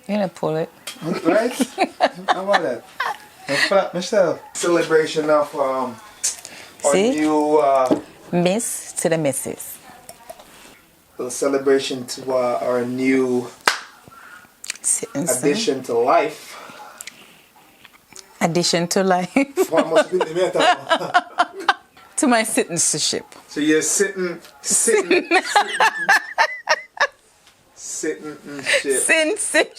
You know, pull it. Right? How about that? Flat myself. Celebration of our See? new Miss to the missus. little celebration to our new addition to life. Addition to life. What must be the matter? To my citizenship. So you're sitting and shit. Citizenship.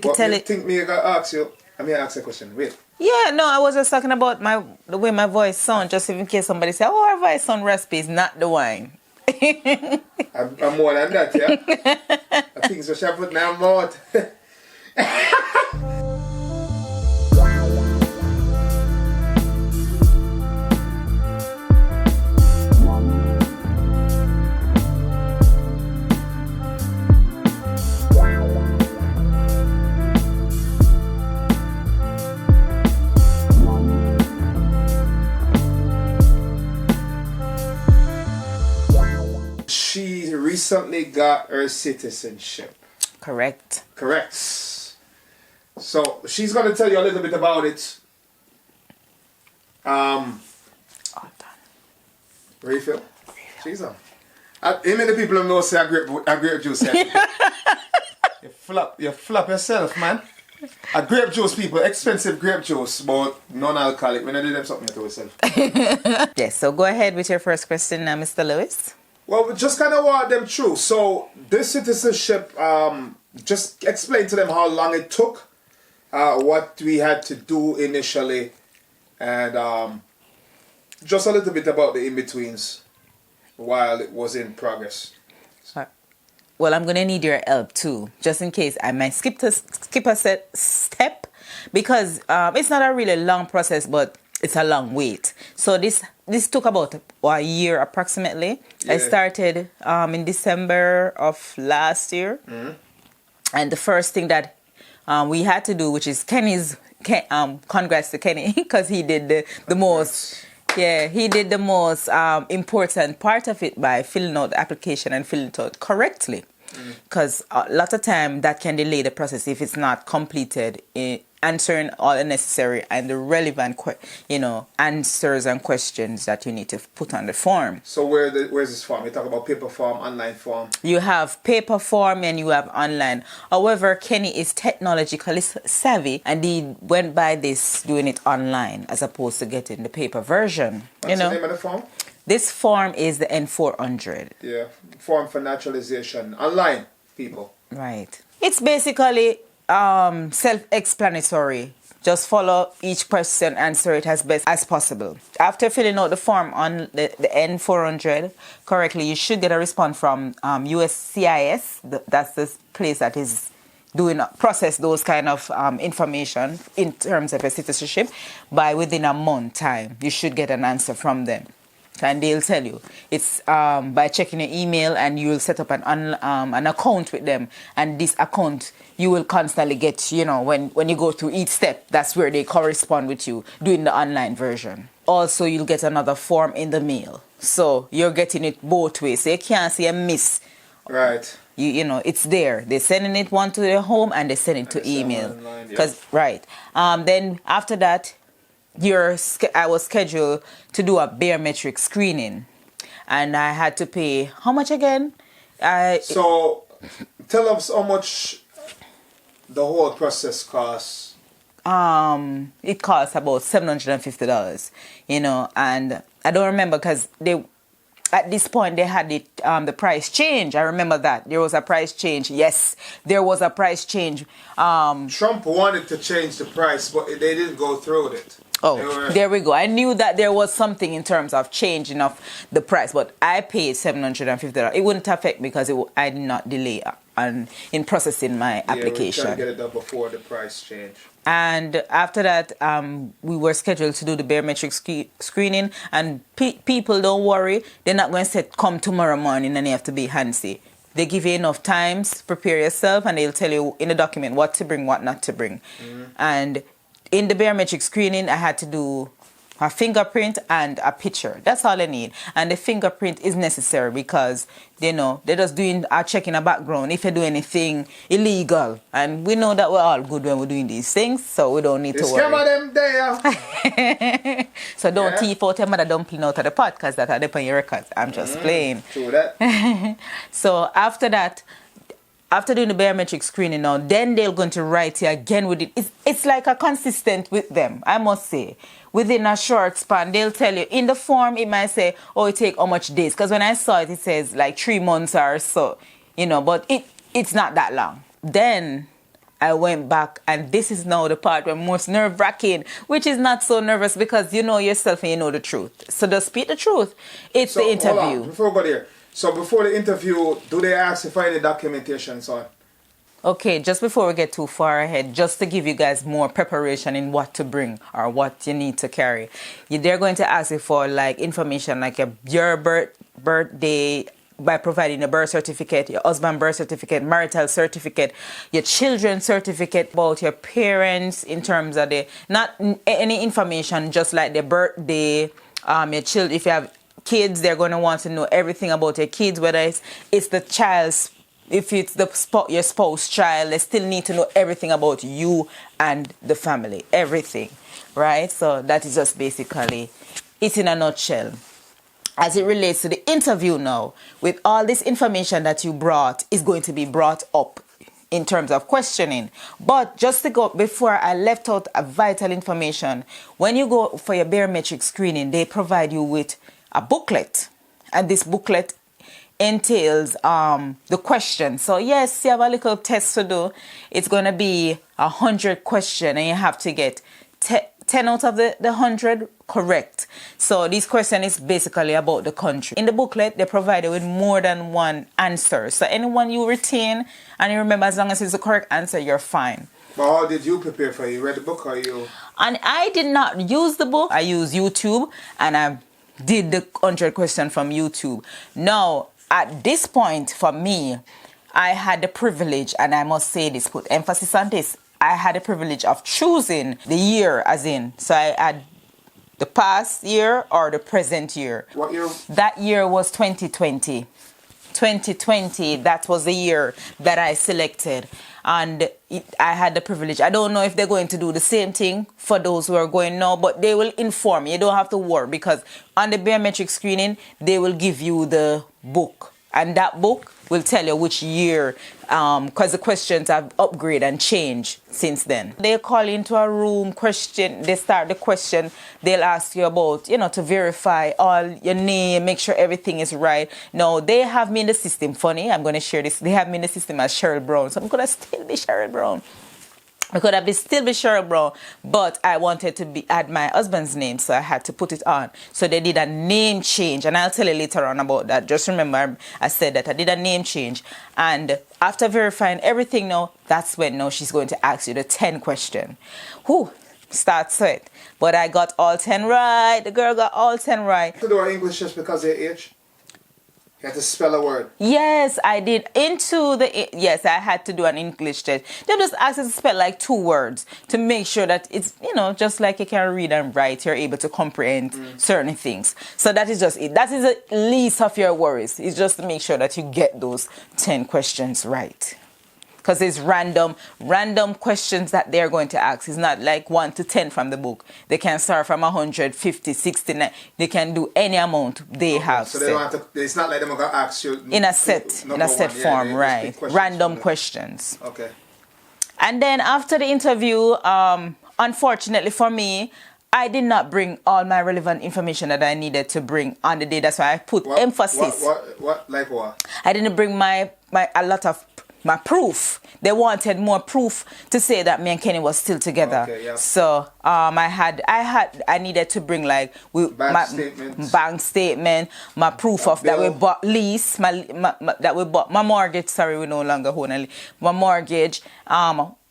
What Tell you it. think me I gotta ask you? I mean, ask a question. Wait. Yeah, no, I was just talking about the way my voice sounds, just in case somebody say, oh, our voice sound raspy, is not the wine. I'm more than that, yeah? I think so. She put in her mouth. She recently got her citizenship. Correct. Correct. So she's gonna tell you a little bit about it. All done. Refill. She's on. How many people know say a grape juice? You flop yourself, man. A grape juice, people, expensive grape juice, but non-alcoholic. When I do them something to yourself. Yes, so go ahead with your first question now, Mr. Lewis. Well, we just kind of walk them through. So this citizenship, just explain to them how long it took, what we had to do initially, and just a little bit about the in-betweens while it was in progress. Well, I'm going to need your help too, just in case I might skip a step, because it's not a really long process, but it's a long wait. So this took about a year approximately. Yeah. I started in December of last year. Mm-hmm. And the first thing that we had to do, which is congrats to Kenny, because he did the most... Yeah, he did the most important part of it by filling out the application and filling it out correctly. Because a lot of time that can delay the process if it's not completed in answering all the necessary and the relevant answers and questions that you need to put on the form. So where's this form? You talk about paper form, online form. You have paper form and you have online. However, Kenny is technologically savvy and he went by this doing it online as opposed to getting the paper version. What's the name of the form? This form is the N400. Yeah, form for naturalization. Online, people. Right. It's basically self-explanatory. Just follow each question, answer it as best as possible. After filling out the form on the N400 correctly, you should get a response from USCIS. That's the place that is process those kind of information in terms of your citizenship. By within a month time, you should get an answer from them. And they'll tell you. It's by checking your email, and you'll set up an account with them. And this account, you will constantly get, when you go through each step, that's where they correspond with you, doing the online version. Also, you'll get another form in the mail. So you're getting it both ways. So you can't see a miss. Right. It's there. They're sending it one to their home, and they send it to email. Right. Then after that, I was scheduled to do a biometric screening, and I had to pay how much again? So tell us how much the whole process costs. It costs about $750, and I don't remember because at this point they had the price change. I remember that there was a price change. Yes, there was a price change. Trump wanted to change the price, but they didn't go through with it. Oh, there we go. I knew that there was something in terms of changing of the price, but I paid $750. It wouldn't affect me because I did not delay in processing my application. Yeah, we tried to get it done before the price change. And after that, we were scheduled to do the biometric screening. And people, don't worry, they're not going to say, come tomorrow morning and you have to be handsy. They give you enough times, prepare yourself, and they'll tell you in the document what to bring, what not to bring. Mm-hmm. And in the biometric screening, I had to do a fingerprint and a picture. That's all they need. And the fingerprint is necessary because they're just doing a check in the background if you do anything illegal. And we know that we're all good when we're doing these things, so we don't need to worry. Scam them there. So don't thief out your mother dumpling out of the pot because that are up on your records. I'm just playing. True that. So after that, after doing the biometric screening now, then they're going to write you again with it. It's like a consistent with them, I must say. Within a short span, they'll tell you. In the form, it might say, oh, it take how much days? Because when I saw it, it says like 3 months or so, but it's not that long. Then I went back, and this is now the part where most nerve-wracking, which is not so nervous because you know yourself and you know the truth. So just speak the truth. It's the interview. Hold on, before we go there. So before the interview, do they ask if any documentation, son? Okay, just before we get too far ahead, just to give you guys more preparation in what to bring or what you need to carry, they're going to ask you for like information like your birthday by providing a birth certificate, your husband's birth certificate, marital certificate, your children's certificate, about your parents in terms of not any information, just like their birthday, your children. If you have kids, they're going to want to know everything about your kids, whether it's the child's. If it's your spouse child, they still need to know everything about you and the family. Everything. Right? So that is just basically it in a nutshell. As it relates to the interview now, with all this information that you brought is going to be brought up in terms of questioning. But just to go, before I left out a vital information, when you go for your biometric screening, they provide you with a booklet. And this booklet entails the questions. So yes, you have a little test to do. It's going to be 100 questions, and you have to get 10 out of the 100 correct. So this question is basically about the country. In the booklet, they provide you with more than one answer. So anyone you retain and you remember, as long as it's the correct answer, you're fine. But how did you prepare for it? You read the book or you? And I did not use the book. I used YouTube, and I did the 100 question from YouTube. Now, at this point, for me, I had the privilege, and I must say this, put emphasis on this, I had the privilege of choosing the year, as in, so I had the past year or the present year. What year? That year was 2020. 2020, that was the year that I selected. And I had the privilege. I don't know if they're going to do the same thing for those who are going now, but they will inform you. You don't have to worry, because on the biometric screening, they will give you the book. And that book will tell you which year, because the questions have upgraded and changed since then. They call into a room, question, they start the question, they'll ask you about, to verify all your name, make sure everything is right. Now, they have me in the system, funny, I'm going to share this, they have me in the system as Cheryl Brown, so I'm going to still be Cheryl Brown. I could have still be Cheryl Brown, but I wanted to add my husband's name, so I had to put it on. So they did a name change, and I'll tell you later on about that. Just remember, I said that I did a name change. And after verifying everything now, that's when now she's going to ask you the 10 question. Whew, start sweat. But I got all 10 right. The girl got all 10 right. To do our English just because of your age? You had to spell a word. Yes, I did. Yes, I had to do an English test. They just asked us to spell like 2 words to make sure that it's, just like you can read and write, you're able to comprehend certain things. So that is just it. That is the least of your worries. It's just to make sure that you get those 10 questions right. Because it's random questions that they're going to ask. It's not like 1 to 10 from the book. They can start from 150, 69. They can do any amount they have. So they don't have to, it's not like they're going to ask you in a set form, right? Random questions. Okay. And then after the interview, unfortunately for me, I did not bring all my relevant information that I needed to bring on the day. That's why I put emphasis. What? Like what? I didn't bring a lot of my proof. They wanted more proof to say that me and Kenny was still together. Okay, yeah. So I needed to bring like bank statement, my proof of that we bought lease, that we bought my mortgage. Sorry, we no longer own my mortgage.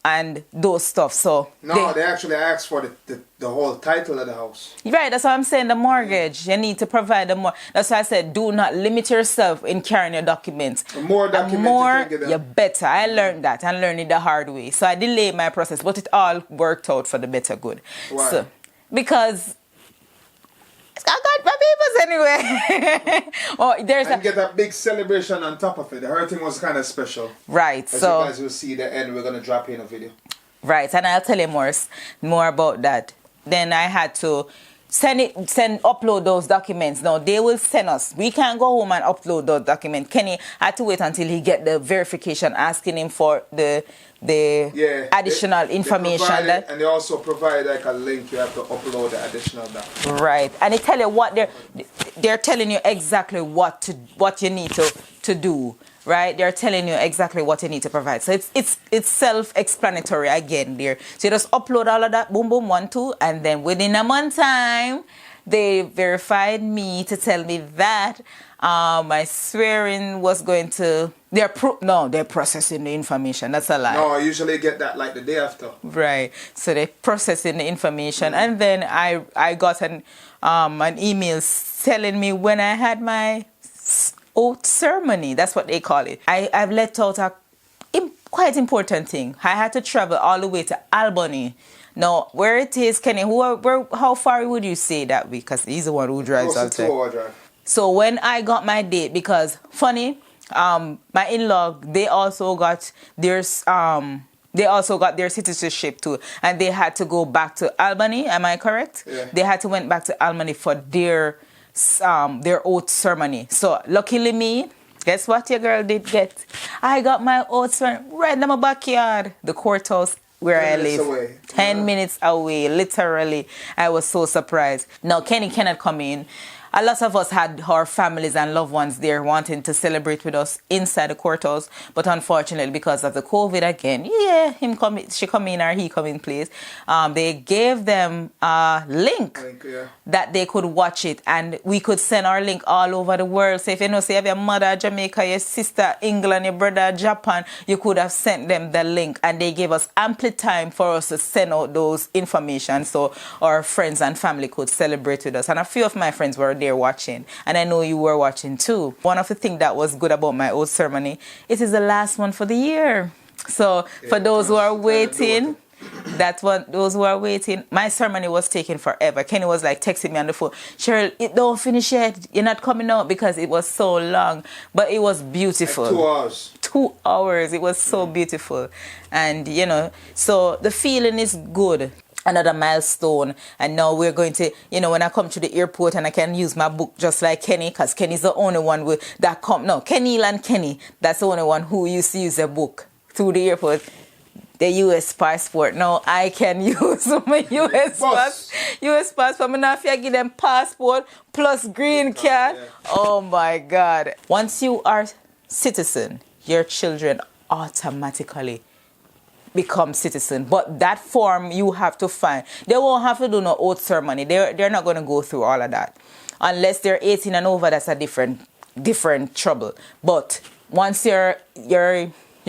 And those stuff. So they actually asked for the whole title of the house. Right, that's what I'm saying, the mortgage. You need to provide the more. That's why I said do not limit yourself in carrying your documents. The more documents you better. I learned that and learned it the hard way. So I delayed my process, but it all worked out for the better good. Why? So, because I got my papers anyway. Oh, there's And get a big celebration on top of it. The whole thing was kind of special. right. As So you guys will see the end, we're going to drop in a video. right, and I'll tell you more about that. Then I had to upload those documents. Now they will send us. We can't go home and upload those documents. Kenny had to wait until he get the verification asking him for the additional information. And they also provide like a link. You have to upload the additional document. Right, and they tell you what they're telling you exactly what you need to do. Right, they're telling you exactly what you need to provide. So it's self-explanatory again there. So you just upload all of that, boom, boom, 1, 2, and then within a month time, they verified me to tell me that my swearing was going to. They're processing the information. That's a lie. No, I usually get that like the day after. Right. So they're processing the information, and then I got an email telling me when I had my oath ceremony. That's what they call it. I've let out a quite important thing. I had to travel all the way to Albany. Now, where it is, Kenny, how far would you say that way? Because he's the one who drives out there. 2-hour drive. So when I got my date, because funny, my in-law, they also got their citizenship too, and they had to go back to Albany. Am I correct? Yeah. They had to went back to Albany for their oath ceremony. So luckily me, guess what your girl did get? I got my oath ceremony right in my backyard, the courthouse where I live. 10 minutes away. 10 minutes away, literally. I was so surprised. Now Kenny cannot come in. A lot of us had our families and loved ones there wanting to celebrate with us inside the courthouse, but unfortunately because of the COVID again, she come in or he come in, please. They gave them a link that they could watch it, and we could send our link all over the world. So if you say you have your mother Jamaica, your sister England, your brother Japan, you could have sent them the link, and they gave us ample time for us to send out those information so our friends and family could celebrate with us. And a few of my friends were there watching, and I know you were watching too. One of the things that was good about my oath ceremony, it is the last one for the year. So for those who are waiting, those who are waiting, my ceremony was taking forever. Kenny was like texting me on the phone, Cheryl, it don't finish yet, you're not coming out, because it was so long, but it was beautiful. Like 2 hours. 2 hours, it was so beautiful. And so the feeling is good. Another milestone, and now we're going to, when I come to the airport and I can use my book just like Kenny, because Kenny's the only one Kenny and Kenny, that's the only one who used to use a book through the airport. The U.S. passport. Now I can use my U.S. passport. I'm not have to give them passport plus green card. Yeah. Oh my God. Once you are citizen, your children automatically become citizen, but that form you have to find. They won't have to do no oath ceremony. They're not going to go through all of that unless they're 18 and over. That's a different trouble. But once you're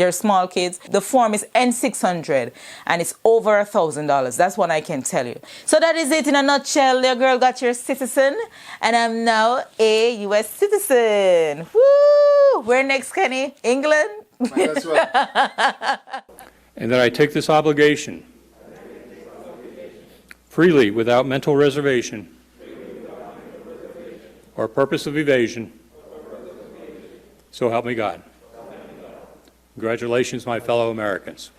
small kids, the form is N600 and it's over $1,000. That's what I can tell you. So that is it in a nutshell. Your girl got your citizen, and I'm now a U.S. citizen. Woo! Where next, Kenny? England? That's right. And that I take this obligation freely without mental reservation or purpose of evasion. So help me God. Congratulations, my fellow Americans.